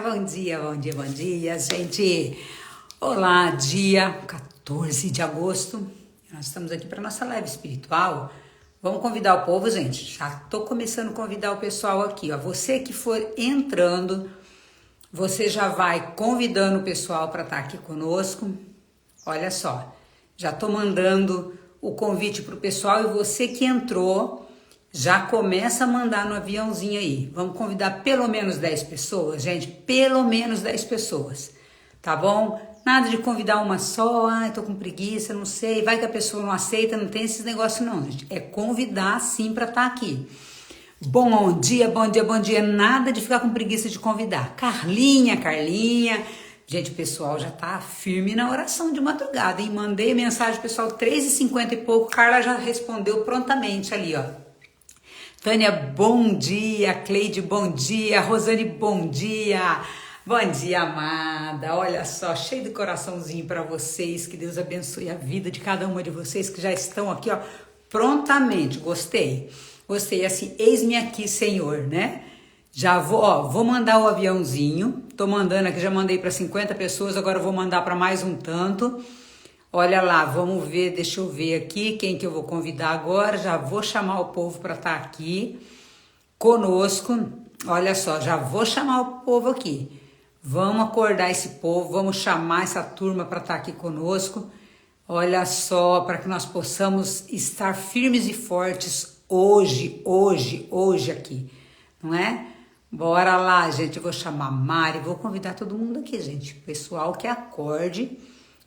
bom dia, bom dia, bom dia, gente. Olá, dia 14 de agosto. Nós estamos aqui para nossa live espiritual. Vamos convidar o povo, gente. Já tô começando a convidar o pessoal aqui, ó. Você que for entrando, você já vai convidando o pessoal para estar aqui conosco. Olha só, já tô mandando o convite pro pessoal e você que entrou, já começa a mandar no aviãozinho aí. Vamos convidar pelo menos 10 pessoas, gente. Pelo menos 10 pessoas, tá bom? Nada de convidar uma só, tô com preguiça, não sei. Vai que a pessoa não aceita, não tem esses negócios não, gente. É convidar sim pra estar aqui. Bom dia, bom dia, bom dia. Nada de ficar com preguiça de convidar. Carlinha. Gente, o pessoal já tá firme na oração de madrugada, hein? Mandei mensagem pro pessoal 3h50 e pouco. Carla já respondeu prontamente ali, ó. Tânia, bom dia. Cleide, bom dia. Rosane, bom dia. Bom dia, amada. Olha só, cheio de coraçãozinho para vocês. Que Deus abençoe a vida de cada uma de vocês que já estão aqui, ó, prontamente. Gostei. Gostei, assim, eis-me aqui, Senhor, né? Já vou mandar o aviãozinho. Tô mandando aqui, já mandei para 50 pessoas, agora eu vou mandar para mais um tanto. Olha lá, vamos ver, deixa eu ver aqui quem que eu vou convidar agora. Já vou chamar o povo para estar aqui conosco. Olha só, já vou chamar o povo aqui. Vamos acordar esse povo, vamos chamar essa turma para estar aqui conosco. Olha só, para que nós possamos estar firmes e fortes hoje aqui, não é? Bora lá, gente, eu vou chamar a Mari, vou convidar todo mundo aqui, gente. Pessoal que acorde,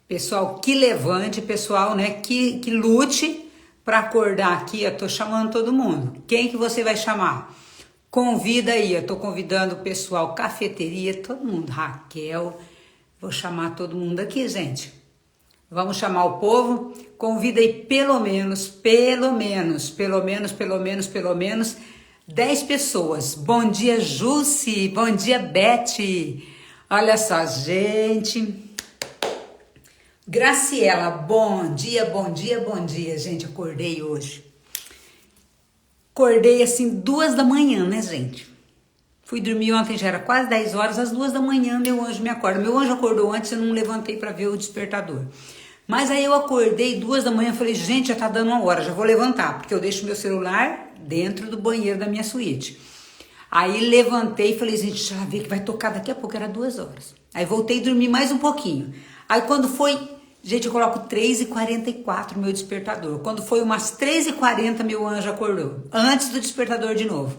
pessoal que levante, pessoal, né, que lute para acordar aqui. Eu tô chamando todo mundo. Quem que você vai chamar? Convida aí, eu tô convidando o pessoal, cafeteria, todo mundo, Raquel, vou chamar todo mundo aqui, gente. Vamos chamar o povo, convida aí pelo menos 10 pessoas. Bom dia, Jussi, bom dia, Beth. Olha só, gente. Graciela, bom dia, gente, acordei hoje. Acordei assim 2 da manhã, né, gente? Fui dormir ontem, já era quase 10 horas, às 2 da manhã meu anjo me acorda. Meu anjo acordou antes, eu não levantei para ver o despertador. Mas aí eu acordei 2 da manhã, falei, gente, já tá dando uma hora, já vou levantar, porque eu deixo meu celular dentro do banheiro da minha suíte. Aí levantei e falei, gente, já vê que vai tocar daqui a pouco, era 2 horas. Aí voltei a dormir mais um pouquinho. Aí quando foi, gente, eu coloco 3h44 meu despertador. Quando foi umas 3h40, meu anjo acordou, antes do despertador de novo.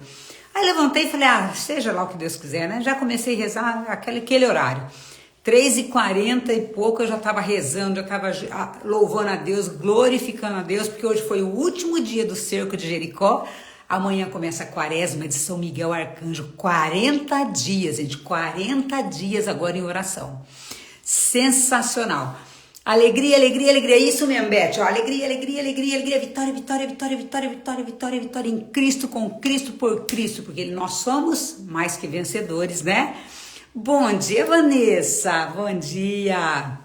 Aí levantei e falei, seja lá o que Deus quiser, né? Já comecei a rezar aquele horário. 3h40 e pouco eu já estava rezando, já estava louvando a Deus, glorificando a Deus, porque hoje foi o último dia do cerco de Jericó. Amanhã começa a quaresma de São Miguel Arcanjo. 40 dias, gente, 40 dias agora em oração. Sensacional. Alegria, isso mesmo, Beth. Ó, alegria, vitória em Cristo, com Cristo, por Cristo, porque nós somos mais que vencedores, né? Bom dia, Vanessa, bom dia.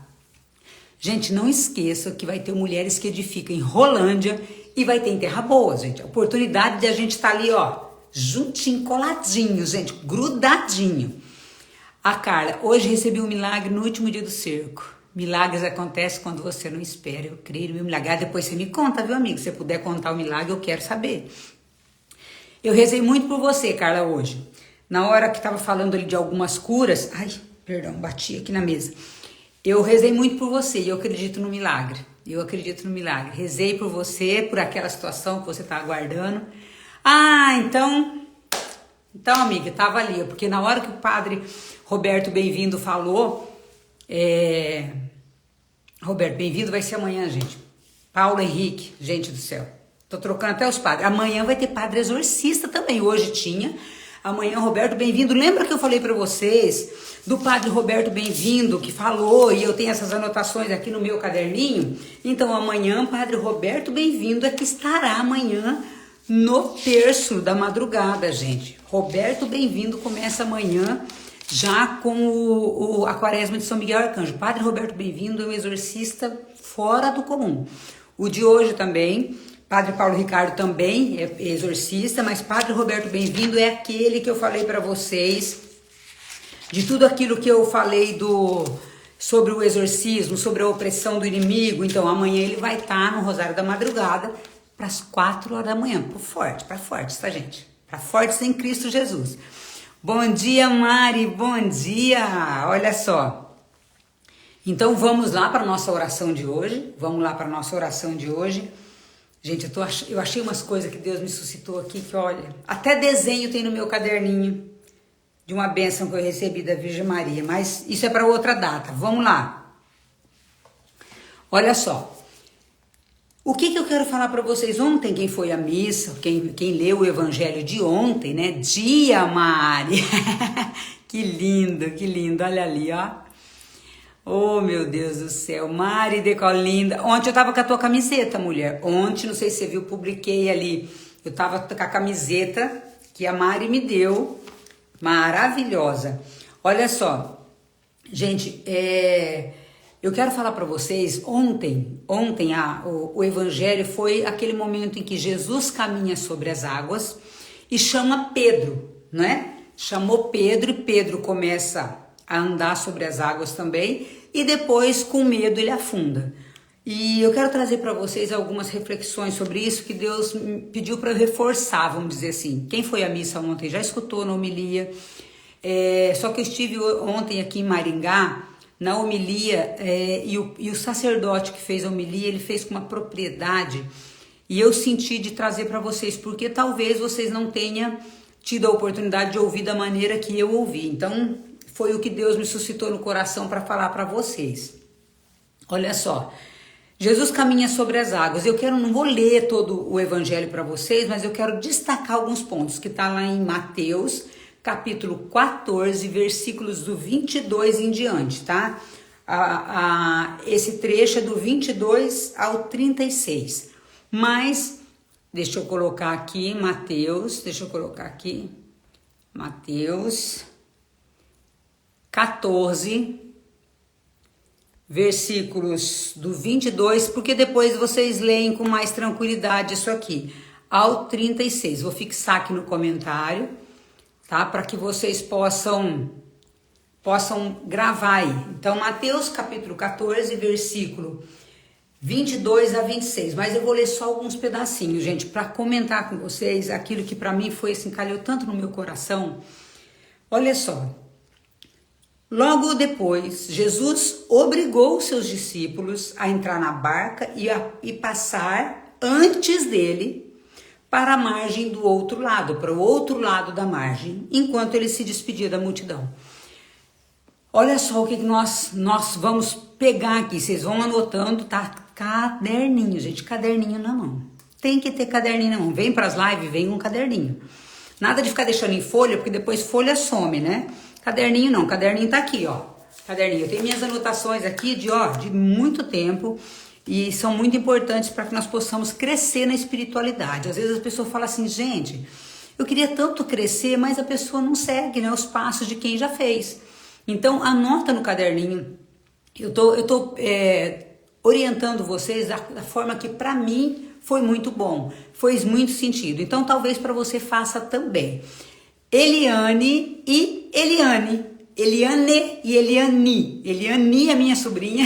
Gente, não esqueça que vai ter Mulheres que Edificam em Rolândia e vai ter em Terra Boa, gente. A oportunidade de a gente estar ali, ó, juntinho, coladinho, gente, grudadinho. A Carla, hoje recebi um milagre no último dia do cerco. Milagres acontecem quando você não espera. Eu creio no meu milagre. Depois você me conta, viu, amigo? Se você puder contar o milagre, eu quero saber. Eu rezei muito por você, Carla, hoje. Na hora que estava falando ali de algumas curas... Ai, perdão, bati aqui na mesa. Eu rezei muito por você e eu acredito no milagre. Rezei por você, por aquela situação que você está aguardando. Então, amiga, estava ali. Porque na hora que o padre Roberto Bem-vindo falou... Roberto, bem-vindo, vai ser amanhã, gente. Paulo Henrique, gente do céu. Tô trocando até os padres. Amanhã vai ter padre exorcista também. Hoje tinha. Amanhã, Roberto Bem-vindo. Lembra que eu falei para vocês do padre Roberto Bem-vindo, que falou, e eu tenho essas anotações aqui no meu caderninho? Então, amanhã, padre Roberto Bem-vindo é que estará amanhã no terço da madrugada, gente. Roberto Bem-vindo começa amanhã, já com a quaresma de São Miguel Arcanjo. Padre Roberto Bem-vindo é um exorcista fora do comum. O de hoje também, Padre Paulo Ricardo também é exorcista, mas Padre Roberto Bem-vindo é aquele que eu falei para vocês de tudo aquilo que eu falei sobre o exorcismo, sobre a opressão do inimigo. Então amanhã ele vai estar no Rosário da Madrugada para as 4 horas da manhã, para fortes, tá, gente? Para fortes em Cristo Jesus. Bom dia, Mari, bom dia. Olha só. Então vamos lá para a nossa oração de hoje. Gente, eu achei umas coisas que Deus me suscitou aqui, que olha, até desenho tem no meu caderninho de uma bênção que eu recebi da Virgem Maria, mas isso é para outra data. Vamos lá. Olha só. O que eu quero falar para vocês? Ontem, quem foi à missa, quem leu o evangelho de ontem, né? Dia, Mari. Que lindo, olha ali, ó. Oh, meu Deus do céu, Mari Decolinda. Ontem eu tava com a tua camiseta, mulher. Ontem, não sei se você viu, publiquei ali. Eu tava com a camiseta que a Mari me deu. Maravilhosa. Olha só. Gente, eu quero falar para vocês, ontem o evangelho foi aquele momento em que Jesus caminha sobre as águas e chama Pedro, né? Chamou Pedro e Pedro começa a andar sobre as águas também e depois com medo ele afunda. E eu quero trazer para vocês algumas reflexões sobre isso que Deus me pediu para eu reforçar, vamos dizer assim. Quem foi à missa ontem já escutou na homilia, só que eu estive ontem aqui em Maringá, na homilia, e o sacerdote que fez a homilia, ele fez com uma propriedade, e eu senti de trazer para vocês, porque talvez vocês não tenham tido a oportunidade de ouvir da maneira que eu ouvi. Então, foi o que Deus me suscitou no coração para falar para vocês. Olha só, Jesus caminha sobre as águas. Não vou ler todo o evangelho para vocês, mas eu quero destacar alguns pontos, que está lá em Mateus, capítulo 14, versículos do 22 em diante, tá? Esse trecho é do 22 ao 36. Mas, deixa eu colocar aqui, Mateus 14, versículos do 22, porque depois vocês leem com mais tranquilidade isso aqui, ao 36. Vou fixar aqui no comentário, tá? Para que vocês possam gravar aí. Então, Mateus capítulo 14, versículo 22 a 26. Mas eu vou ler só alguns pedacinhos, gente, para comentar com vocês aquilo que para mim foi assim, calhou tanto no meu coração. Olha só. Logo depois, Jesus obrigou os seus discípulos a entrar na barca e passar antes dele para a margem do outro lado, para o outro lado da margem, enquanto ele se despedia da multidão. Olha só o que nós vamos pegar aqui, vocês vão anotando, tá? Caderninho, gente, caderninho na mão. Tem que ter caderninho na mão. Vem para as lives, vem um caderninho. Nada de ficar deixando em folha, porque depois folha some, né? Caderninho não, caderninho tá aqui, ó. Caderninho, eu tenho minhas anotações aqui de muito tempo. E são muito importantes para que nós possamos crescer na espiritualidade. Às vezes a pessoa fala assim, gente, eu queria tanto crescer, mas a pessoa não segue, né, os passos de quem já fez. Então, anota no caderninho. Eu tô orientando vocês da forma que para mim foi muito bom, fez muito sentido. Então, talvez para você faça também. Eliane e Eliane. Eliane e Eliane. Eliane é minha sobrinha.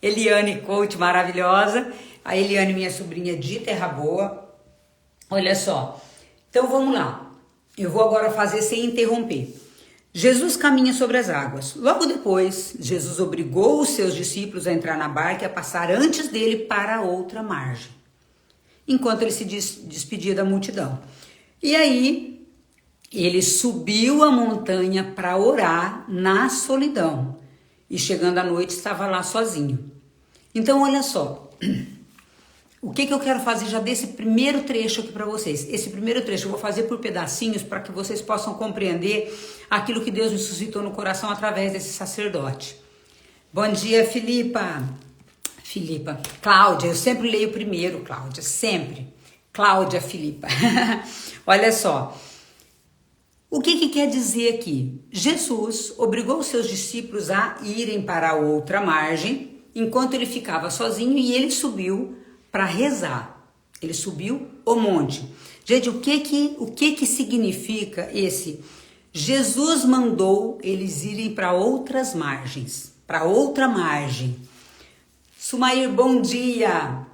Eliane, coach maravilhosa. A Eliane, minha sobrinha de Terra Boa. Olha só. Então vamos lá. Eu vou agora fazer sem interromper. Jesus caminha sobre as águas. Logo depois, Jesus obrigou os seus discípulos a entrar na barca e a passar antes dele para a outra margem, enquanto ele se despedia da multidão. E aí, ele subiu a montanha para orar na solidão. E chegando à noite, estava lá sozinho. Então, olha só, o que eu quero fazer já desse primeiro trecho aqui para vocês. Esse primeiro trecho eu vou fazer por pedacinhos para que vocês possam compreender aquilo que Deus me suscitou no coração através desse sacerdote. Bom dia, Filipa. Cláudia, eu sempre leio primeiro, Cláudia, sempre. Cláudia, Filipa. Olha só. O que quer dizer aqui? Jesus obrigou os seus discípulos a irem para a outra margem, enquanto ele ficava sozinho, e ele subiu para rezar. Ele subiu o monte. Gente, o que significa esse Jesus mandou eles irem para outras margens, para outra margem. Sumair, bom dia.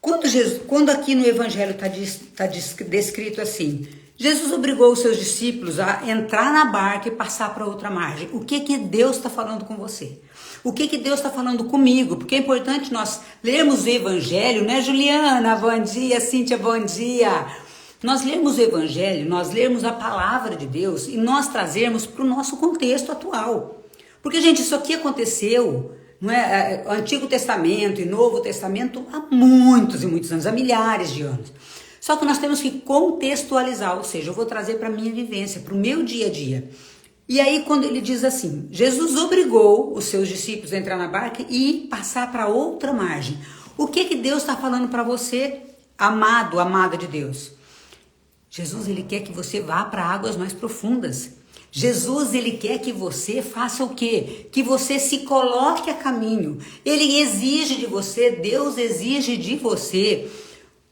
Quando aqui no Evangelho está descrito assim, Jesus obrigou os seus discípulos a entrar na barca e passar para outra margem. O que Deus está falando com você? O que Deus está falando comigo? Porque é importante nós lermos o Evangelho, né, Juliana? Bom dia, Cíntia, bom dia. Nós lermos o Evangelho, nós lermos a palavra de Deus e nós trazermos para o nosso contexto atual. Porque, gente, isso aqui aconteceu, não é, Antigo Testamento e Novo Testamento há muitos e muitos anos, há milhares de anos. Só que nós temos que contextualizar, ou seja, eu vou trazer para a minha vivência, para o meu dia a dia. E aí quando ele diz assim, Jesus obrigou os seus discípulos a entrar na barca e passar para outra margem. O que Deus está falando para você, amado, amada de Deus? Jesus, ele quer que você vá para águas mais profundas. Jesus, ele quer que você faça o quê? Que você se coloque a caminho. Ele exige de você, Deus exige de você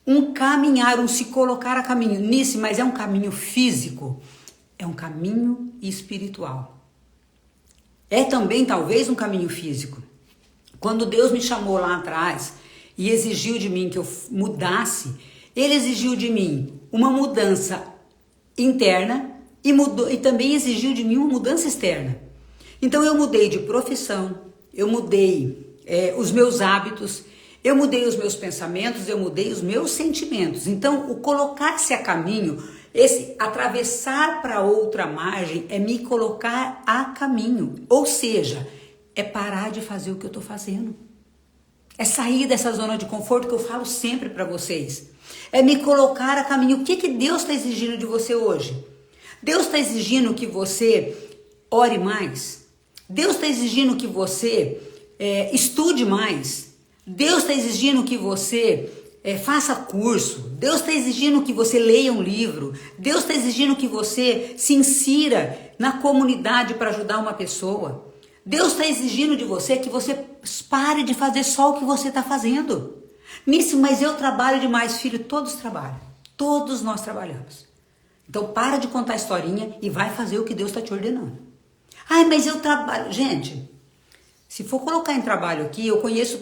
um caminhar, um se colocar a caminho. Nisso, mas é um caminho físico, é um caminho espiritual. É também talvez um caminho físico. Quando Deus me chamou lá atrás e exigiu de mim que eu mudasse, ele exigiu de mim uma mudança interna e também exigiu de mim uma mudança externa. Então eu mudei de profissão, eu mudei os meus hábitos, eu mudei os meus pensamentos, eu mudei os meus sentimentos. Então o colocar-se a caminho, esse atravessar para outra margem é me colocar a caminho. Ou seja, é parar de fazer o que eu estou fazendo. É sair dessa zona de conforto que eu falo sempre para vocês. É me colocar a caminho. O que Deus está exigindo de você hoje? Deus está exigindo que você ore mais. Deus está exigindo que você estude mais. Deus está exigindo que você faça curso. Deus está exigindo que você leia um livro. Deus está exigindo que você se insira na comunidade para ajudar uma pessoa. Deus está exigindo de você que você pare de fazer só o que você está fazendo. Nisso, mas eu trabalho demais, filho, todos trabalham. Todos nós trabalhamos. Então para de contar historinha e vai fazer o que Deus está te ordenando. Ai, mas eu trabalho. Gente, se for colocar em trabalho aqui, eu conheço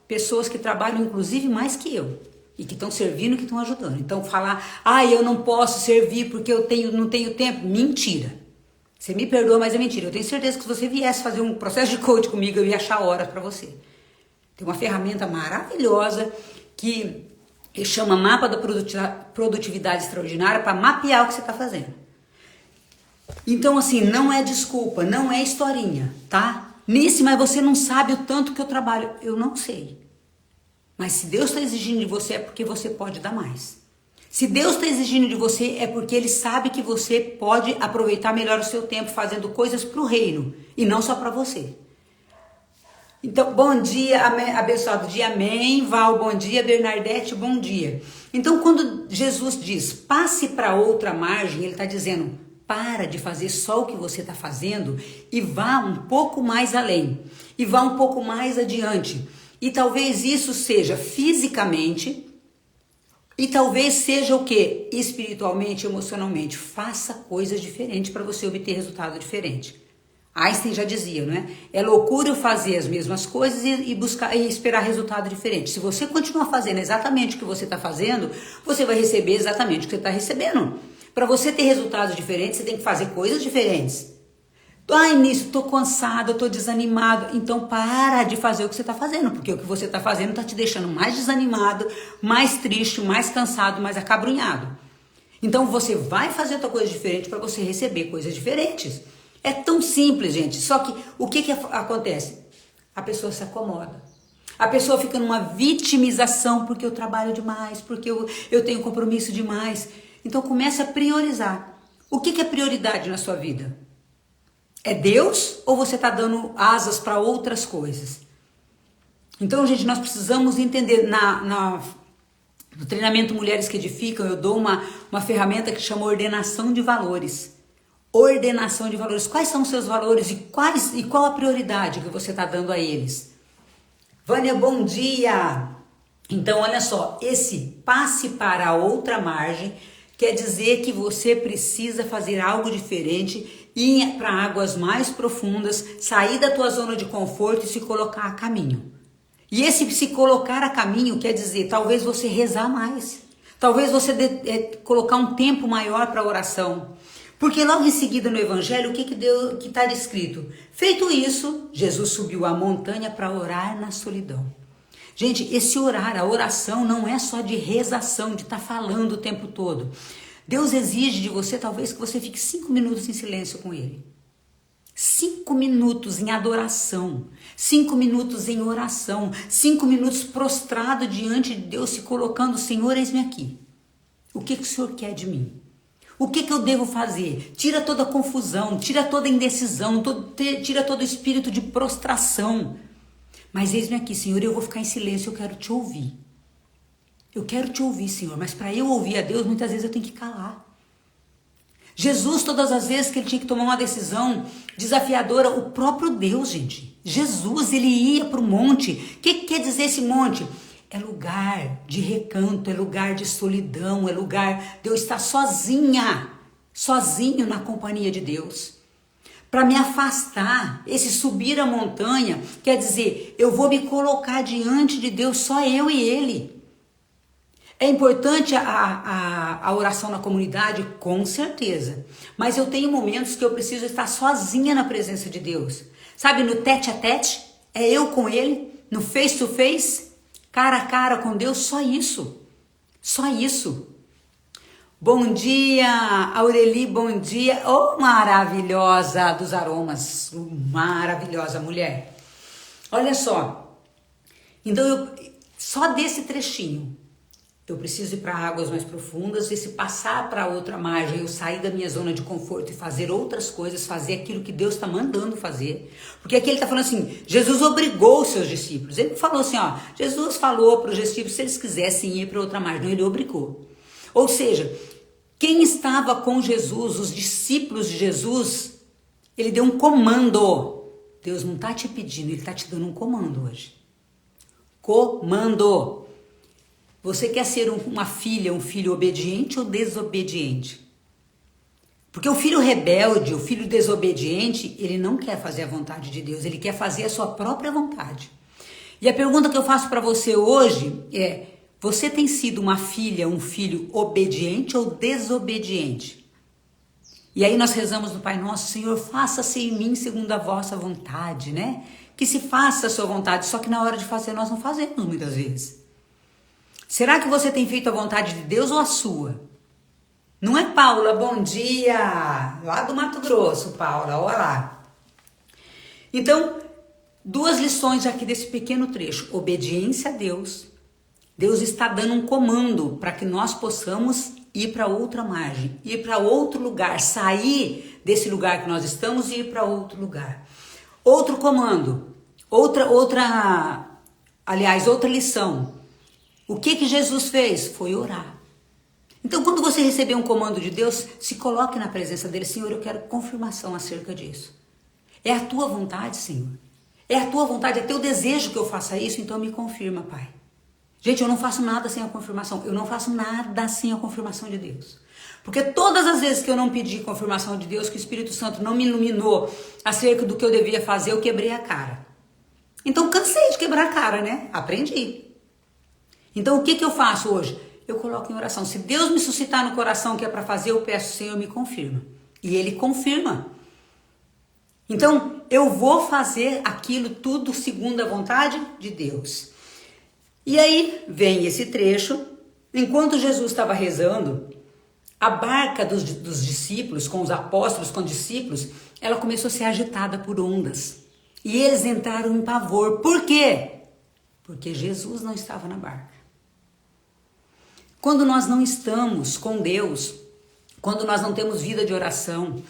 pessoas que trabalham inclusive mais que eu. E que estão servindo, que estão ajudando. Então falar, ai, eu não posso servir porque não tenho tempo. Mentira. Você me perdoa, mas é mentira. Eu tenho certeza que se você viesse fazer um processo de coach comigo, eu ia achar horas para você. Tem uma ferramenta maravilhosa que chama Mapa da Produtividade Extraordinária para mapear o que você está fazendo. Então, assim, não é desculpa, não é historinha, tá? Nisso, mas você não sabe o tanto que eu trabalho. Eu não sei. Mas se Deus está exigindo de você, é porque você pode dar mais. Se Deus está exigindo de você, é porque Ele sabe que você pode aproveitar melhor o seu tempo fazendo coisas para o reino e não só para você. Então, bom dia, abençoado dia, amém. Val, bom dia. Bernadette, bom dia. Então, quando Jesus diz, passe para outra margem, Ele está dizendo, para de fazer só o que você está fazendo e vá um pouco mais além. E vá um pouco mais adiante. E talvez isso seja fisicamente... E talvez seja o que? Espiritualmente, emocionalmente. Faça coisas diferentes para você obter resultado diferente. Einstein já dizia, não é? É loucura eu fazer as mesmas coisas e buscar e esperar resultado diferente. Se você continuar fazendo exatamente o que você está fazendo, você vai receber exatamente o que você está recebendo. Para você ter resultados diferentes, você tem que fazer coisas diferentes. Ai, nisso, tô cansado, tô desanimado. Então para de fazer o que você tá fazendo, porque o que você tá fazendo tá te deixando mais desanimado, mais triste, mais cansado, mais acabrunhado. Então você vai fazer outra coisa diferente para você receber coisas diferentes. É tão simples, gente. Só que o que acontece? A pessoa se acomoda. A pessoa fica numa vitimização porque eu trabalho demais, porque eu tenho compromisso demais. Então comece a priorizar. O que é prioridade na sua vida? É Deus ou você está dando asas para outras coisas? Então, gente, nós precisamos entender. No treinamento Mulheres que Edificam, eu dou uma ferramenta que chama ordenação de valores. Ordenação de valores. Quais são os seus valores e qual a prioridade que você está dando a eles? Vânia, bom dia! Então, olha só, esse passe para a outra margem quer dizer que você precisa fazer algo diferente, ir para águas mais profundas, sair da tua zona de conforto e se colocar a caminho. E esse se colocar a caminho quer dizer, talvez você rezar mais, talvez você colocar um tempo maior para oração. Porque logo em seguida no Evangelho, o que está escrito? Feito isso, Jesus subiu a montanha para orar na solidão. Gente, esse orar, a oração não é só de rezação, de estar falando o tempo todo. Deus exige de você, talvez, que você fique 5 minutos em silêncio com Ele. 5 minutos em adoração, 5 minutos em oração, 5 minutos prostrado diante de Deus, se colocando, Senhor, eis-me aqui. O que o Senhor quer de mim? O que eu devo fazer? Tira toda a confusão, tira toda a indecisão, tira todo o espírito de prostração. Mas eis-me aqui, Senhor, eu vou ficar em silêncio, eu quero te ouvir. Eu quero te ouvir, Senhor, mas para eu ouvir a Deus, muitas vezes eu tenho que calar. Jesus, todas as vezes que ele tinha que tomar uma decisão desafiadora, o próprio Deus, gente. Jesus, ele ia para o monte. O que quer dizer esse monte? É lugar de recanto, é lugar de solidão, é lugar de eu estar sozinho na companhia de Deus. Para me afastar, esse subir a montanha, quer dizer, eu vou me colocar diante de Deus, só eu e Ele. É importante a oração na comunidade? Com certeza. Mas eu tenho momentos que eu preciso estar sozinha na presença de Deus. Sabe, no tete a tete, é eu com Ele, no face to face, cara a cara com Deus, só isso. Só isso. Bom dia, Aureli, bom dia. Oh, maravilhosa dos aromas, maravilhosa mulher. Olha só, então só desse trechinho, eu preciso ir para águas mais profundas e se passar para outra margem, eu sair da minha zona de conforto e fazer outras coisas, fazer aquilo que Deus está mandando fazer. Porque aqui ele está falando assim, Jesus obrigou os seus discípulos. Ele falou assim, ó, Jesus falou para os discípulos se eles quisessem ir para outra margem, não, ele obrigou. Ou seja, quem estava com Jesus, os discípulos de Jesus, ele deu um comando. Deus não está te pedindo, ele está te dando um comando hoje. Comando. Você quer ser uma filha, um filho obediente ou desobediente? Porque o filho rebelde, o filho desobediente, ele não quer fazer a vontade de Deus, ele quer fazer a sua própria vontade. E a pergunta que eu faço para você hoje é, você tem sido uma filha, um filho obediente ou desobediente? E aí nós rezamos no Pai Nosso, Senhor, faça-se em mim segundo a vossa vontade, né? Que se faça a sua vontade, só que na hora de fazer nós não fazemos muitas vezes. Será que você tem feito a vontade de Deus ou a sua? Não é, Paula? Bom dia! Lá do Mato Grosso, Paula, olha lá. Então, 2 lições aqui desse pequeno trecho. Obediência a Deus. Deus está dando um comando para que nós possamos ir para outra margem, ir para outro lugar, sair desse lugar que nós estamos e ir para outro lugar. Outro comando, outra lição. O que Jesus fez? Foi orar. Então, quando você receber um comando de Deus, se coloque na presença dele. Senhor, eu quero confirmação acerca disso. É a tua vontade, Senhor. É a tua vontade, é teu desejo que eu faça isso, então me confirma, Pai. Gente, eu não faço nada sem a confirmação. Eu não faço nada sem a confirmação de Deus. Porque todas as vezes que eu não pedi confirmação de Deus, que o Espírito Santo não me iluminou acerca do que eu devia fazer, eu quebrei a cara. Então, cansei de quebrar a cara, né? Aprendi. Então, o que eu faço hoje? Eu coloco em oração. Se Deus me suscitar no coração que é para fazer, eu peço, Senhor, me confirma. E Ele confirma. Então, eu vou fazer aquilo tudo segundo a vontade de Deus. E aí vem esse trecho. Enquanto Jesus estava rezando, a barca dos discípulos, com os apóstolos, com os discípulos, ela começou a ser agitada por ondas. E eles entraram em pavor. Por quê? Porque Jesus não estava na barca. Quando nós não estamos com Deus, quando nós não temos vida de oração,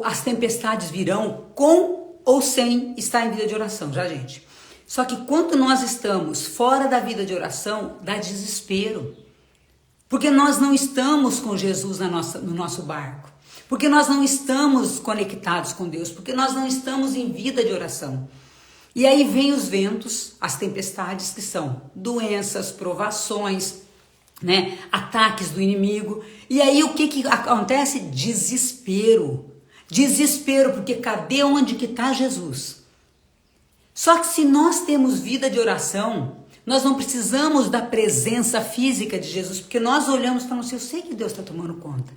as tempestades virão com ou sem estar em vida de oração, já, gente? Só que quando nós estamos fora da vida de oração, dá desespero. Porque nós não estamos com Jesus no nosso barco. Porque nós não estamos conectados com Deus. Porque nós não estamos em vida de oração. E aí vem os ventos, as tempestades, que são doenças, provações, né? Ataques do inimigo. E aí o que acontece? Desespero. Desespero, porque cadê onde que está Jesus? Só que se nós temos vida de oração, nós não precisamos da presença física de Jesus, porque nós olhamos e falamos assim, eu sei que Deus está tomando conta.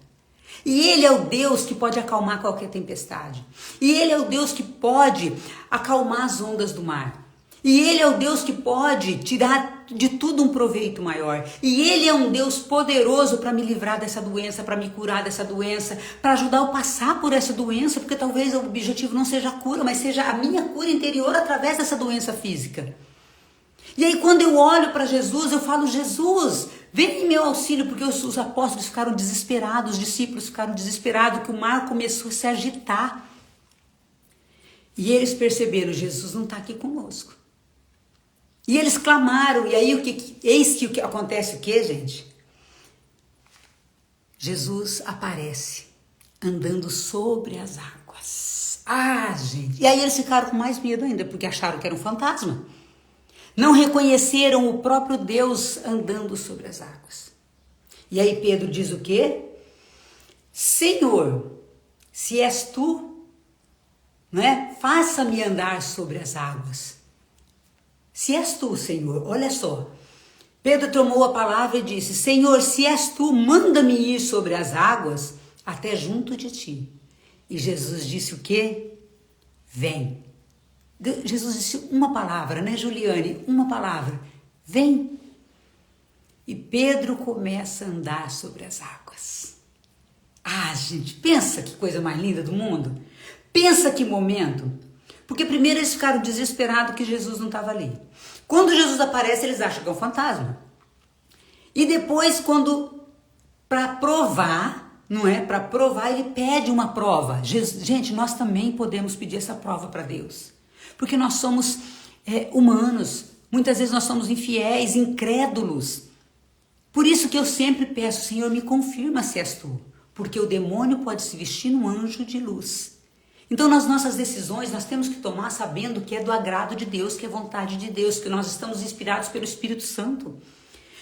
E Ele é o Deus que pode acalmar qualquer tempestade. E Ele é o Deus que pode acalmar as ondas do mar. E Ele é o Deus que pode tirar de tudo um proveito maior. E Ele é um Deus poderoso para me livrar dessa doença, para me curar dessa doença, para ajudar eu a passar por essa doença, porque talvez o objetivo não seja a cura, mas seja a minha cura interior através dessa doença física. E aí quando eu olho para Jesus, eu falo, Jesus, vem em meu auxílio, porque os apóstolos ficaram desesperados, os discípulos ficaram desesperados, que o mar começou a se agitar. E eles perceberam, Jesus não está aqui conosco. E eles clamaram, e aí eis que acontece o que, gente? Jesus aparece andando sobre as águas. Ah, gente! E aí eles ficaram com mais medo ainda, porque acharam que era um fantasma. Não reconheceram o próprio Deus andando sobre as águas. E aí Pedro diz o quê? Senhor, se és tu, né? Faça-me andar sobre as águas. Se és tu, Senhor, olha só. Pedro tomou a palavra e disse, Senhor, se és tu, manda-me ir sobre as águas até junto de ti. E Jesus disse o quê? Vem. Jesus disse uma palavra, né, Juliane? Uma palavra. Vem. E Pedro começa a andar sobre as águas. Ah, gente, pensa que coisa mais linda do mundo. Pensa que momento. Porque primeiro eles ficaram desesperados que Jesus não estava ali. Quando Jesus aparece, eles acham que é um fantasma. E depois, para provar, não é? Para provar, ele pede uma prova. Gente, nós também podemos pedir essa prova para Deus. Porque nós somos humanos. Muitas vezes nós somos infiéis, incrédulos. Por isso que eu sempre peço, Senhor, me confirma se és tu. Porque o demônio pode se vestir num anjo de luz. Então, nas nossas decisões, nós temos que tomar sabendo que é do agrado de Deus, que é vontade de Deus, que nós estamos inspirados pelo Espírito Santo.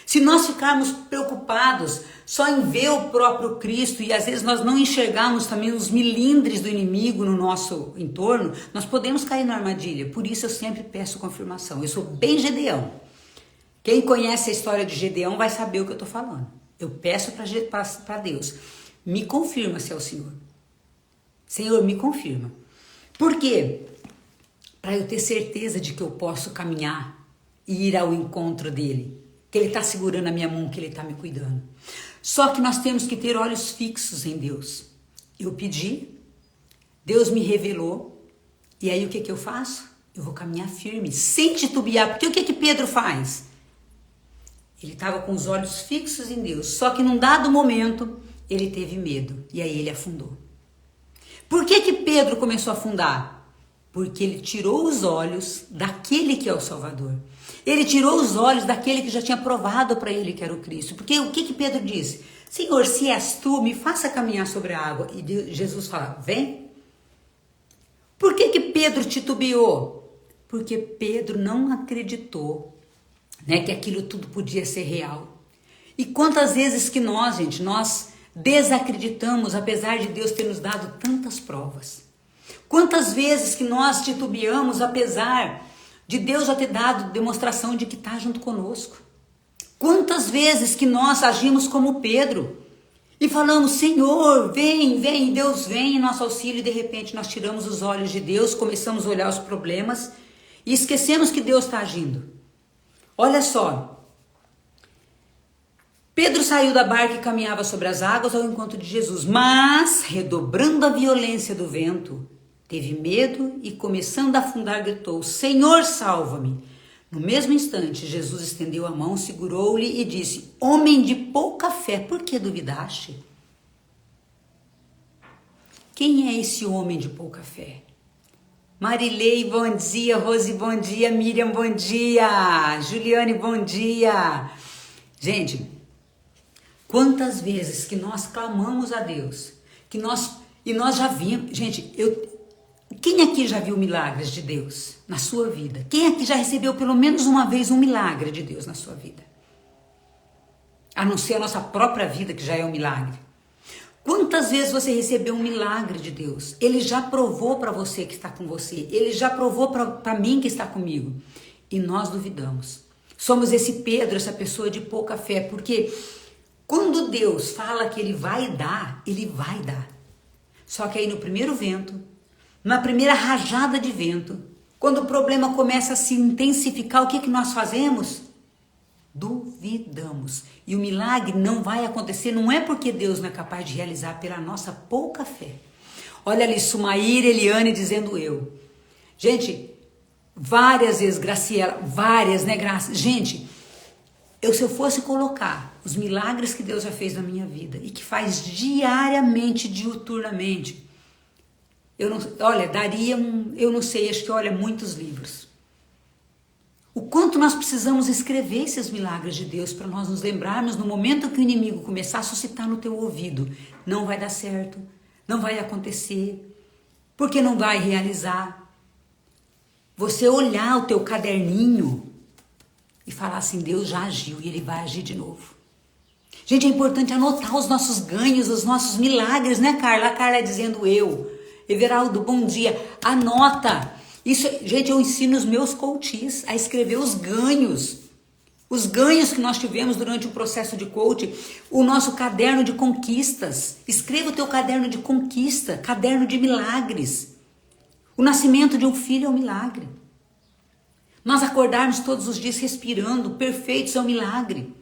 Se nós ficarmos preocupados só em ver o próprio Cristo e às vezes nós não enxergarmos também os milindres do inimigo no nosso entorno, nós podemos cair na armadilha. Por isso eu sempre peço confirmação. Eu sou bem Gedeão. Quem conhece a história de Gedeão vai saber o que eu estou falando. Eu peço para Deus, me confirma se é o Senhor. Senhor, me confirma. Por quê? Para eu ter certeza de que eu posso caminhar e ir ao encontro dele. Que ele está segurando a minha mão, que ele está me cuidando. Só que nós temos que ter olhos fixos em Deus. Eu pedi, Deus me revelou, e aí o que eu faço? Eu vou caminhar firme, sem titubear. Porque o que Pedro faz? Ele estava com os olhos fixos em Deus, só que num dado momento ele teve medo, e aí ele afundou. Por que Pedro começou a afundar? Porque ele tirou os olhos daquele que é o Salvador. Ele tirou os olhos daquele que já tinha provado para ele que era o Cristo. Porque o que Pedro disse? Senhor, se és tu, me faça caminhar sobre a água. E Jesus fala, vem. Por que Pedro titubeou? Porque Pedro não acreditou, né, que aquilo tudo podia ser real. E quantas vezes que nós desacreditamos, apesar de Deus ter nos dado tantas provas. Quantas vezes que nós titubeamos, apesar de Deus já ter dado demonstração de que está junto conosco. Quantas vezes que nós agimos como Pedro e falamos, Senhor, vem, Deus vem em nosso auxílio, e de repente nós tiramos os olhos de Deus, começamos a olhar os problemas e esquecemos que Deus está agindo. Olha só. Pedro saiu da barca e caminhava sobre as águas ao encontro de Jesus, mas, redobrando a violência do vento, teve medo e, começando a afundar, gritou, Senhor, salva-me! No mesmo instante, Jesus estendeu a mão, segurou-lhe e disse, homem de pouca fé, por que duvidaste? Quem é esse homem de pouca fé? Marilei, bom dia. Rose, bom dia. Miriam, bom dia. Juliane, bom dia. Gente, quantas vezes que nós clamamos a Deus, e nós já vimos, gente, quem aqui já viu milagres de Deus na sua vida? Quem aqui já recebeu pelo menos uma vez um milagre de Deus na sua vida? a não ser a nossa própria vida, que já é um milagre. Quantas vezes você recebeu um milagre de Deus? Ele já provou para você que está com você. Ele já provou para mim que está comigo. E nós duvidamos. Somos esse Pedro, essa pessoa de pouca fé. Porque quando Deus fala que Ele vai dar, Ele vai dar. Só que aí no primeiro vento, na primeira rajada de vento, quando o problema começa a se intensificar, o que nós fazemos? Duvidamos. E o milagre não vai acontecer, não é porque Deus não é capaz de realizar, pela nossa pouca fé. Olha ali, Sumaíra, Eliane dizendo eu. Gente, várias vezes, Graciela, várias, né, Graça? Gente, se eu fosse colocar os milagres que Deus já fez na minha vida e que faz diariamente, diuturnamente, eu não sei, acho que muitos livros. O quanto nós precisamos escrever esses milagres de Deus para nós nos lembrarmos no momento que o inimigo começar a suscitar no teu ouvido. Não vai dar certo, não vai acontecer, porque não vai realizar. Você olhar o teu caderninho e falar assim, Deus já agiu e Ele vai agir de novo. Gente, é importante anotar os nossos ganhos, os nossos milagres, né, Carla? A Carla dizendo eu. Everaldo, bom dia. Anota. Isso, gente, eu ensino os meus coaches a escrever os ganhos que nós tivemos durante o processo de coaching, o nosso caderno de conquistas. Escreva o teu caderno de conquista, caderno de milagres. O nascimento de um filho é um milagre. Nós acordarmos todos os dias respirando, perfeitos, é um milagre.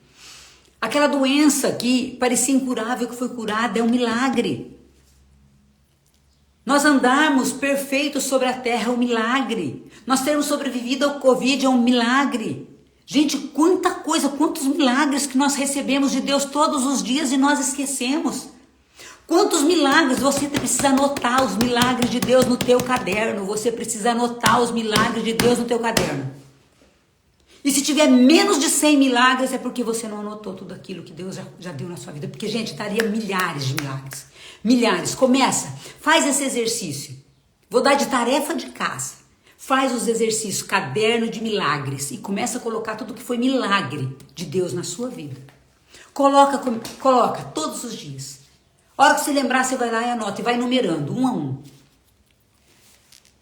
Aquela doença que parecia incurável, que foi curada, é um milagre. Nós andarmos perfeitos sobre a terra é um milagre. Nós termos sobrevivido ao Covid é um milagre. Gente, quanta coisa, quantos milagres que nós recebemos de Deus todos os dias e nós esquecemos. Quantos milagres, você precisa anotar os milagres de Deus no teu caderno. Você precisa anotar os milagres de Deus no teu caderno. E se tiver menos de 100 milagres é porque você não anotou tudo aquilo que Deus já deu na sua vida. Porque, gente, daria milhares de milagres. Milhares. Começa, faz esse exercício. Vou dar de tarefa de casa. Faz os exercícios, caderno de milagres. E começa a colocar tudo que foi milagre de Deus na sua vida. Coloca todos os dias. A hora que você lembrar, você vai lá e anota. E vai numerando, um a um.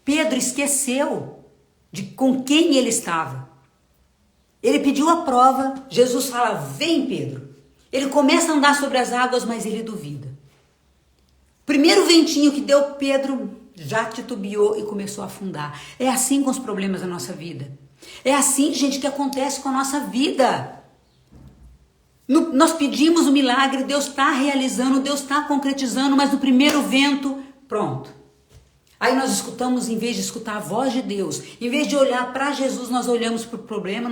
Pedro esqueceu de com quem ele estava. Ele pediu a prova. Jesus fala, vem Pedro. Ele começa a andar sobre as águas, mas ele duvida. Primeiro ventinho que deu, Pedro já titubeou e começou a afundar. É assim com os problemas da nossa vida. É assim, gente, que acontece com a nossa vida. Nós pedimos o milagre, Deus está realizando, Deus está concretizando, mas no primeiro vento, pronto. Aí nós escutamos, em vez de escutar a voz de Deus, em vez de olhar para Jesus, nós olhamos para o problema,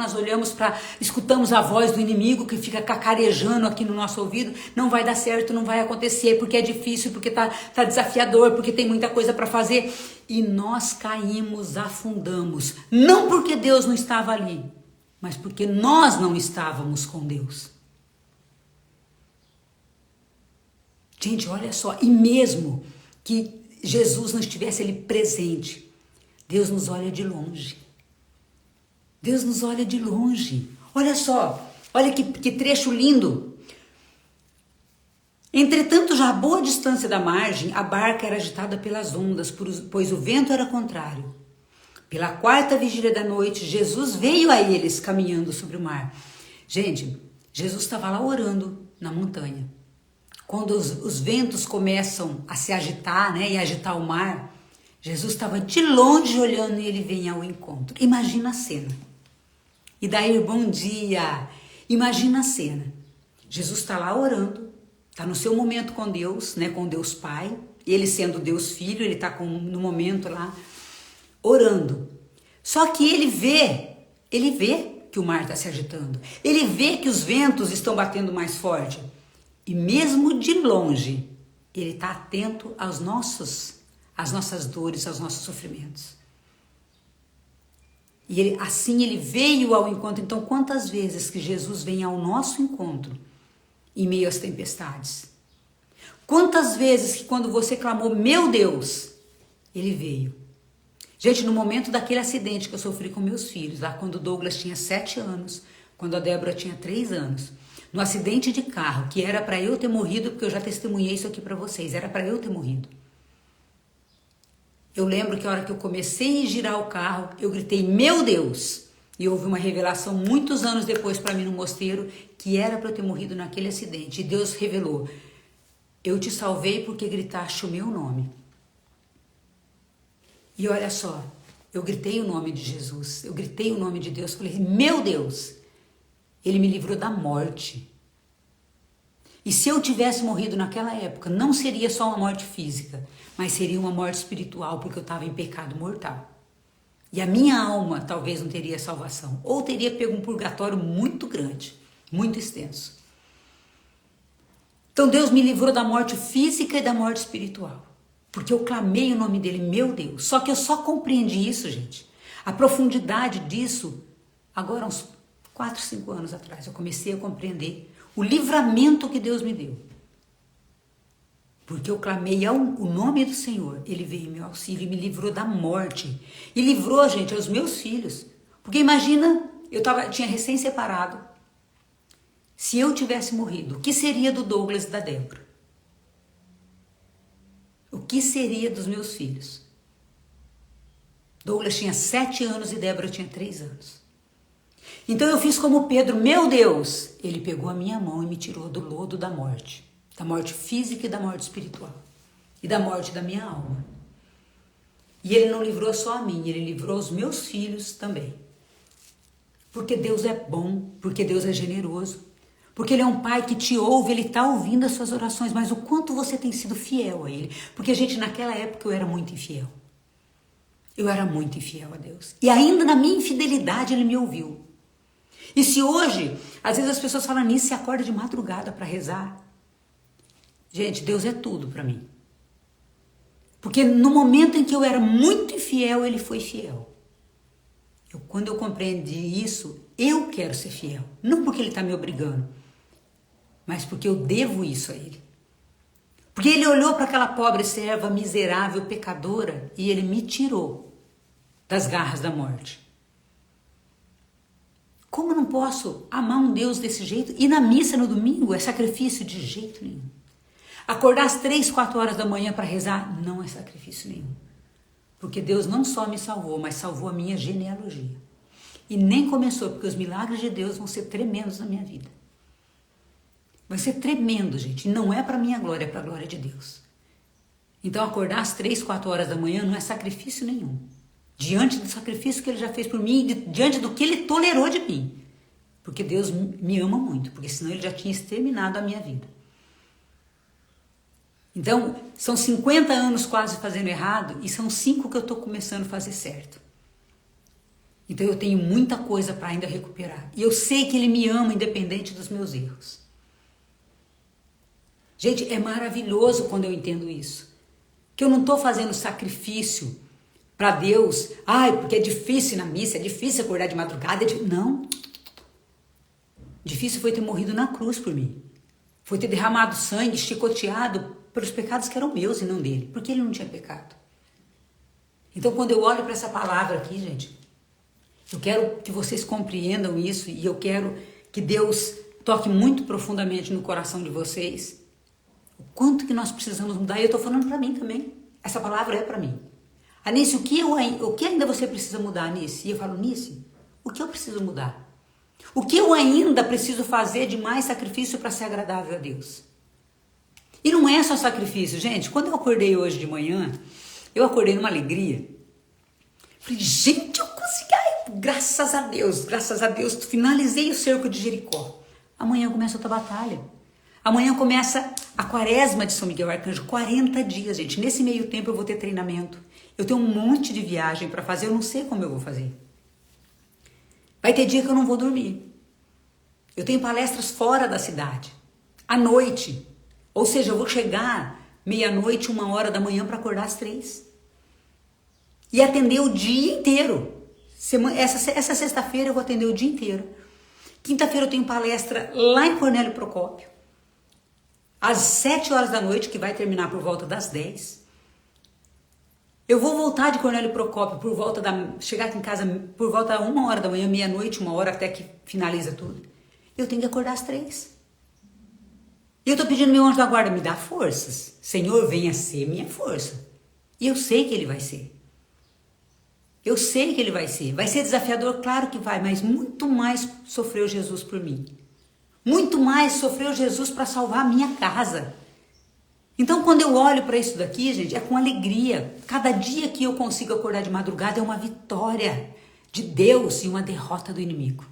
escutamos a voz do inimigo que fica cacarejando aqui no nosso ouvido. Não vai dar certo, não vai acontecer, porque é difícil, porque tá desafiador, porque tem muita coisa para fazer. E nós caímos, afundamos. Não porque Deus não estava ali, mas porque nós não estávamos com Deus. Gente, olha só, e mesmo que Jesus não estivesse ali presente, Deus nos olha de longe. Deus nos olha de longe. Olha só, olha que trecho lindo. Entretanto, já a boa distância da margem, a barca era agitada pelas ondas, pois o vento era contrário. Pela quarta vigília da noite, Jesus veio a eles caminhando sobre o mar. Gente, Jesus estava lá orando na montanha. Quando os ventos começam a se agitar, né, e agitar o mar, Jesus estava de longe olhando e ele vem ao encontro. Imagina a cena. E daí, bom dia. Imagina a cena. Jesus está lá orando, está no seu momento com Deus, né, com Deus Pai. Ele sendo Deus Filho, ele está no momento lá orando. Só que ele vê que o mar está se agitando. Ele vê que os ventos estão batendo mais forte. E mesmo de longe, ele está atento às nossas dores, aos nossos sofrimentos. E assim ele veio ao encontro. Então, quantas vezes que Jesus vem ao nosso encontro em meio às tempestades? Quantas vezes que quando você clamou, meu Deus, ele veio? Gente, no momento daquele acidente que eu sofri com meus filhos, lá quando o Douglas tinha 7 anos, quando a Débora tinha 3 anos, no acidente de carro, que era para eu ter morrido, porque eu já testemunhei isso aqui para vocês, era para eu ter morrido. Eu lembro que a hora que eu comecei a girar o carro, eu gritei, meu Deus! E houve uma revelação muitos anos depois para mim no mosteiro, que era para eu ter morrido naquele acidente. E Deus revelou, eu te salvei porque gritaste o meu nome. E olha só, eu gritei o nome de Jesus, eu gritei o nome de Deus, falei, meu Deus, Ele me livrou da morte. E se eu tivesse morrido naquela época, não seria só uma morte física, mas seria uma morte espiritual, porque eu estava em pecado mortal. E a minha alma talvez não teria salvação, ou teria pego um purgatório muito grande, muito extenso. Então Deus me livrou da morte física e da morte espiritual. Porque eu clamei o nome dele, meu Deus. Só que eu só compreendi isso, gente. A profundidade disso, agora uns 4, 5 anos atrás, eu comecei a compreender o livramento que Deus me deu. Porque eu clamei o nome do Senhor, Ele veio em meu auxílio e me livrou da morte. E livrou, gente, os meus filhos. Porque imagina, tinha recém-separado. Se eu tivesse morrido, o que seria do Douglas e da Débora? O que seria dos meus filhos? Douglas tinha 7 anos e Débora tinha 3 anos. Então eu fiz como Pedro, meu Deus, ele pegou a minha mão e me tirou do lodo da morte física e da morte espiritual, e da morte da minha alma. E ele não livrou só a mim, ele livrou os meus filhos também. Porque Deus é bom, porque Deus é generoso, porque Ele é um Pai que te ouve, Ele está ouvindo as suas orações, mas o quanto você tem sido fiel a Ele. Porque, gente, naquela época eu era muito infiel. Eu era muito infiel a Deus. E ainda na minha infidelidade Ele me ouviu. E se hoje, às vezes as pessoas falam nisso, você acorda de madrugada para rezar. Gente, Deus é tudo para mim. Porque no momento em que eu era muito infiel, Ele foi fiel. Quando eu compreendi isso, eu quero ser fiel. Não porque Ele está me obrigando, mas porque eu devo isso a Ele. Porque Ele olhou para aquela pobre serva miserável, pecadora, e Ele me tirou das garras da morte. Como eu não posso amar um Deus desse jeito? E na missa no domingo é sacrifício? De jeito nenhum. Acordar às 3, 4 horas da manhã para rezar? Não é sacrifício nenhum. Porque Deus não só me salvou, mas salvou a minha genealogia. E nem começou, porque os milagres de Deus vão ser tremendos na minha vida. Vai ser tremendo, gente. E não é para minha glória, é para a glória de Deus. Então acordar às 3, 4 horas da manhã não é sacrifício nenhum. Diante do sacrifício que Ele já fez por mim, diante do que Ele tolerou de mim. Porque Deus me ama muito, porque senão Ele já tinha exterminado a minha vida. Então, são 50 anos quase fazendo errado e são 5 que eu estou começando a fazer certo. Então eu tenho muita coisa para ainda recuperar. E eu sei que Ele me ama independente dos meus erros. Gente, é maravilhoso quando eu entendo isso. Que eu não estou fazendo sacrifício para Deus. Ai, porque é difícil na missa, é difícil acordar de madrugada. Não. Difícil foi ter morrido na cruz por mim. Foi ter derramado sangue, chicoteado pelos pecados que eram meus e não dele. Porque ele não tinha pecado. Então quando eu olho para essa palavra aqui, gente, eu quero que vocês compreendam isso e eu quero que Deus toque muito profundamente no coração de vocês. O quanto que nós precisamos mudar. E eu estou falando para mim também. Essa palavra é para mim. Anice, o que ainda você precisa mudar, Anice? E eu falo, Anice, o que eu preciso mudar? O que eu ainda preciso fazer de mais sacrifício para ser agradável a Deus? E não é só sacrifício, gente. Quando eu acordei hoje de manhã, eu acordei numa alegria. Falei, gente, eu consegui. Ai, graças a Deus, finalizei o cerco de Jericó. Amanhã começa outra batalha. Amanhã começa a quaresma de São Miguel Arcanjo, 40 dias, gente. Nesse meio tempo eu vou ter treinamento. Eu tenho um monte de viagem para fazer, eu não sei como eu vou fazer. Vai ter dia que eu não vou dormir. Eu tenho palestras fora da cidade, à noite. Ou seja, eu vou chegar meia-noite, 1h da manhã para acordar às 3. E atender o dia inteiro. Essa sexta-feira eu vou atender o dia inteiro. Quinta-feira eu tenho palestra lá em Cornélio Procópio. Às 7 horas da noite, que vai terminar por volta das 10. Eu vou voltar de Cornélio Procópio chegar aqui em casa por volta da 1h da manhã, meia-noite, 1h até que finaliza tudo. Eu tenho que acordar às 3. E eu estou pedindo meu anjo da guarda, me dá forças. Senhor, venha ser minha força. E eu sei que ele vai ser. Eu sei que ele vai ser. Vai ser desafiador? Claro que vai, mas muito mais sofreu Jesus por mim. Muito mais sofreu Jesus para salvar a minha casa. Então, quando eu olho para isso daqui, gente, é com alegria. Cada dia que eu consigo acordar de madrugada é uma vitória de Deus e uma derrota do inimigo.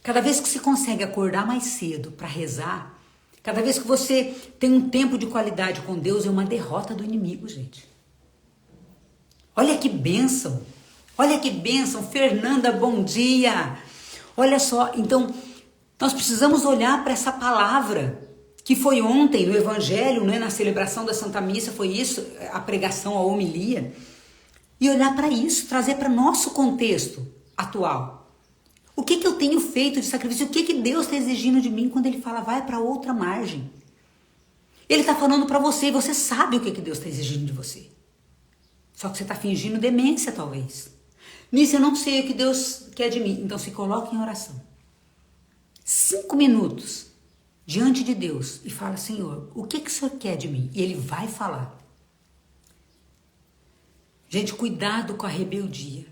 Cada vez que você consegue acordar mais cedo para rezar, cada vez que você tem um tempo de qualidade com Deus, é uma derrota do inimigo, gente. Olha que bênção. Olha que bênção. Fernanda, bom dia. Olha só, então, nós precisamos olhar para essa palavra que foi ontem no Evangelho, né, na celebração da Santa Missa, foi isso, a pregação, a homilia, e olhar para isso, trazer para nosso contexto atual. O que eu tenho feito de sacrifício? O que Deus está exigindo de mim quando Ele fala, vai para outra margem? Ele está falando para você e você sabe o que Deus está exigindo de você. Só que você está fingindo demência, talvez. Nisso eu não sei o que Deus quer de mim. Então se coloque em oração. 5 minutos diante de Deus e fala, Senhor, o que o Senhor quer de mim? E Ele vai falar. Gente, cuidado com a rebeldia.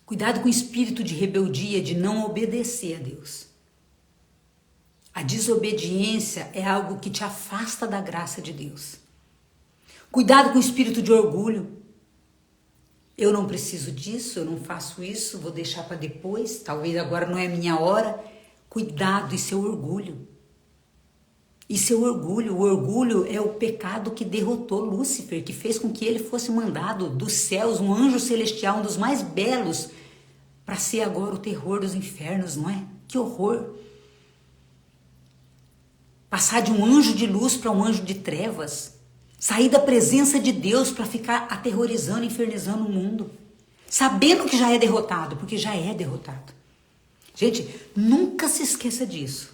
Cuidado com o espírito de rebeldia, de não obedecer a Deus. A desobediência é algo que te afasta da graça de Deus. Cuidado com o espírito de orgulho. Eu não preciso disso, eu não faço isso, vou deixar para depois, talvez agora não é a minha hora. Cuidado, isso é orgulho. Isso é orgulho. O orgulho é o pecado que derrotou Lúcifer, que fez com que ele fosse mandado dos céus, um anjo celestial, um dos mais belos, para ser agora o terror dos infernos, não é? Que horror! Passar de um anjo de luz para um anjo de trevas. Sair da presença de Deus para ficar aterrorizando, infernizando o mundo. Sabendo que já é derrotado, porque já é derrotado. Gente, nunca se esqueça disso.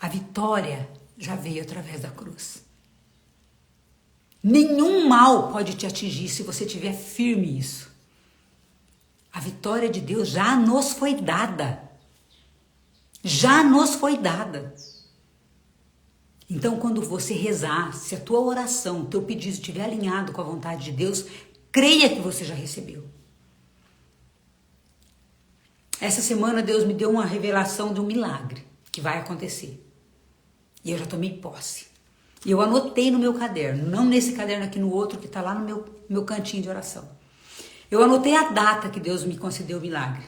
A vitória já veio através da cruz. Nenhum mal pode te atingir se você estiver firme nisso. A vitória de Deus já nos foi dada. Já nos foi dada. Então, quando você rezar, se a tua oração, o teu pedido estiver alinhado com a vontade de Deus, creia que você já recebeu. Essa semana Deus me deu uma revelação de um milagre que vai acontecer. E eu já tomei posse. E eu anotei no meu caderno, não nesse caderno aqui, no outro que está lá no meu cantinho de oração. Eu anotei a data que Deus me concedeu o milagre.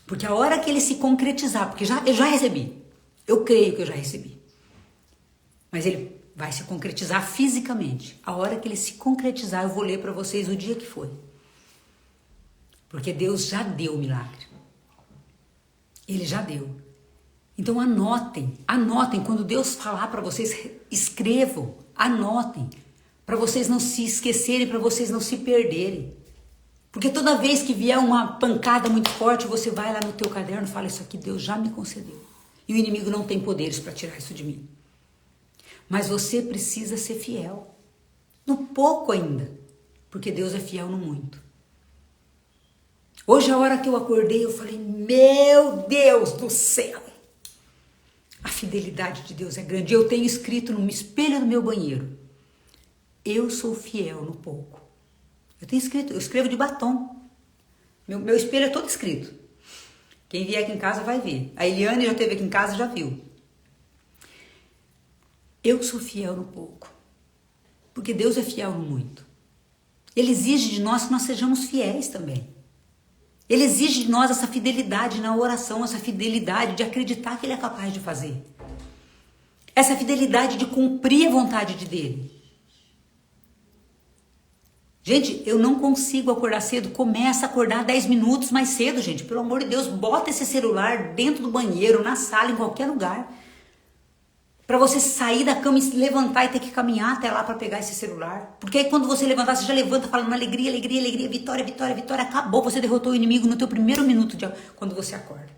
Porque a hora que ele se concretizar, porque eu já recebi. Eu creio que eu já recebi. Mas ele vai se concretizar fisicamente. A hora que ele se concretizar, eu vou ler para vocês o dia que foi. Porque Deus já deu o milagre. Ele já deu. Então anotem. Quando Deus falar para vocês, escrevam, anotem. Para vocês não se esquecerem, para vocês não se perderem. Porque toda vez que vier uma pancada muito forte, você vai lá no teu caderno e fala, isso aqui Deus já me concedeu. E o inimigo não tem poderes para tirar isso de mim. Mas você precisa ser fiel. No pouco ainda. Porque Deus é fiel no muito. Hoje, a hora que eu acordei, eu falei, meu Deus do céu. A fidelidade de Deus é grande. Eu tenho escrito no espelho do meu banheiro. Eu sou fiel no pouco. Eu tenho escrito, eu escrevo de batom. Meu espelho é todo escrito. Quem vier aqui em casa vai ver. A Eliane já esteve aqui em casa, já viu. Eu sou fiel no pouco. Porque Deus é fiel no muito. Ele exige de nós que nós sejamos fiéis também. Ele exige de nós essa fidelidade na oração, essa fidelidade de acreditar que Ele é capaz de fazer. Essa fidelidade de cumprir a vontade dele. Gente, eu não consigo acordar cedo. Começa a acordar 10 minutos mais cedo, gente. Pelo amor de Deus, bota esse celular dentro do banheiro, na sala, em qualquer lugar. Para você sair da cama e se levantar e ter que caminhar até lá para pegar esse celular. Porque aí quando você levantar, você já levanta falando alegria, alegria, alegria, vitória, vitória, vitória. Acabou, você derrotou o inimigo no teu primeiro minuto quando você acorda.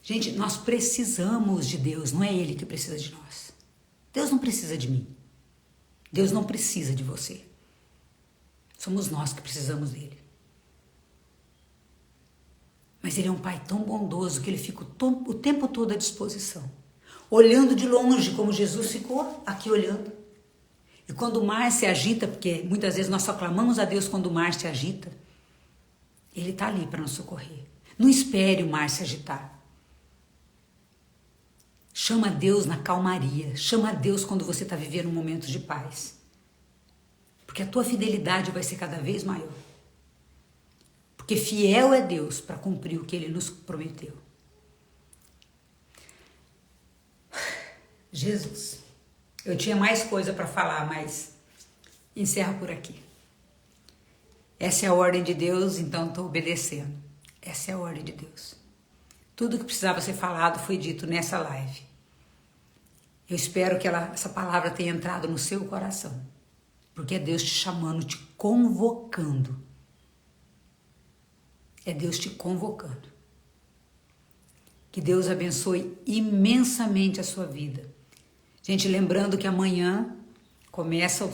Gente, nós precisamos de Deus, não é Ele que precisa de nós. Deus não precisa de mim. Deus não precisa de você. Somos nós que precisamos dele. Mas ele é um pai tão bondoso que ele fica o tempo todo à disposição. Olhando de longe, como Jesus ficou aqui olhando. E quando o mar se agita, porque muitas vezes nós só clamamos a Deus quando o mar se agita, ele está ali para nos socorrer. Não espere o mar se agitar. Chama a Deus na calmaria. Chama a Deus quando você está vivendo um momento de paz. Porque a tua fidelidade vai ser cada vez maior. Porque fiel é Deus para cumprir o que Ele nos prometeu. Jesus, eu tinha mais coisa para falar, mas encerra por aqui. Essa é a ordem de Deus, então estou obedecendo. Essa é a ordem de Deus. Tudo que precisava ser falado foi dito nessa live. Eu espero que essa palavra tenha entrado no seu coração. Porque é Deus te chamando, te convocando. É Deus te convocando. Que Deus abençoe imensamente a sua vida. Gente, lembrando que amanhã começa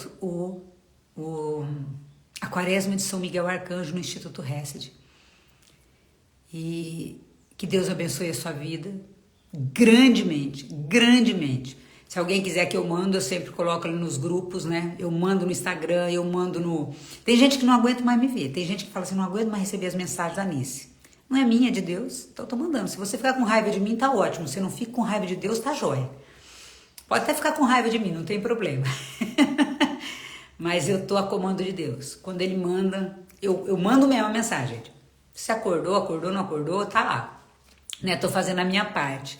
a Quaresma de São Miguel Arcanjo no Instituto Hesed. E que Deus abençoe a sua vida grandemente, grandemente. Se alguém quiser que eu mando, eu sempre coloco ali nos grupos, né? Eu mando no Instagram, eu mando no... Tem gente que não aguenta mais me ver. Tem gente que fala assim, não aguento mais receber as mensagens da Anice. Não é minha, é de Deus. Então eu tô mandando. Se você ficar com raiva de mim, tá ótimo. Se não fica com raiva de Deus, tá jóia. Pode até ficar com raiva de mim, não tem problema. Mas eu tô a comando de Deus. Quando Ele manda, eu mando mesmo a mensagem. Se acordou, não acordou, tá lá. Né? Tô fazendo a minha parte.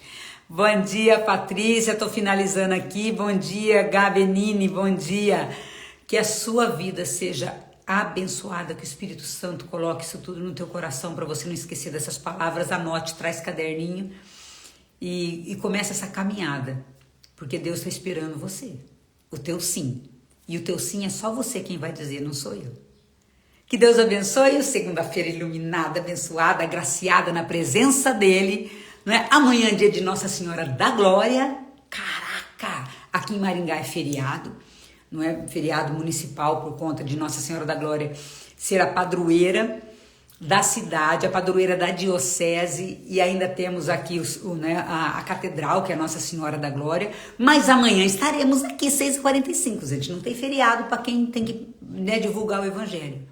Bom dia, Patrícia, tô finalizando aqui. Bom dia, Gabenini, bom dia. Que a sua vida seja abençoada, que o Espírito Santo coloque isso tudo no teu coração para você não esquecer dessas palavras. Anote, traz caderninho e comece essa caminhada, porque Deus está esperando você, o teu sim. E o teu sim é só você quem vai dizer, não sou eu. Que Deus abençoe, segunda-feira iluminada, abençoada, agraciada na presença dEle. Não é? Amanhã é dia de Nossa Senhora da Glória. Caraca! Aqui em Maringá é feriado. Não é feriado municipal por conta de Nossa Senhora da Glória ser a padroeira da cidade, a padroeira da diocese, e ainda temos aqui a catedral, que é a Nossa Senhora da Glória, mas amanhã estaremos aqui, 6h45, gente, não tem feriado para quem tem que divulgar o Evangelho.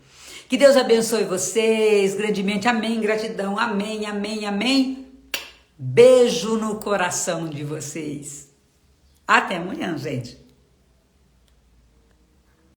Que Deus abençoe vocês grandemente, amém, gratidão, amém, amém, amém, beijo no coração de vocês, até amanhã, gente.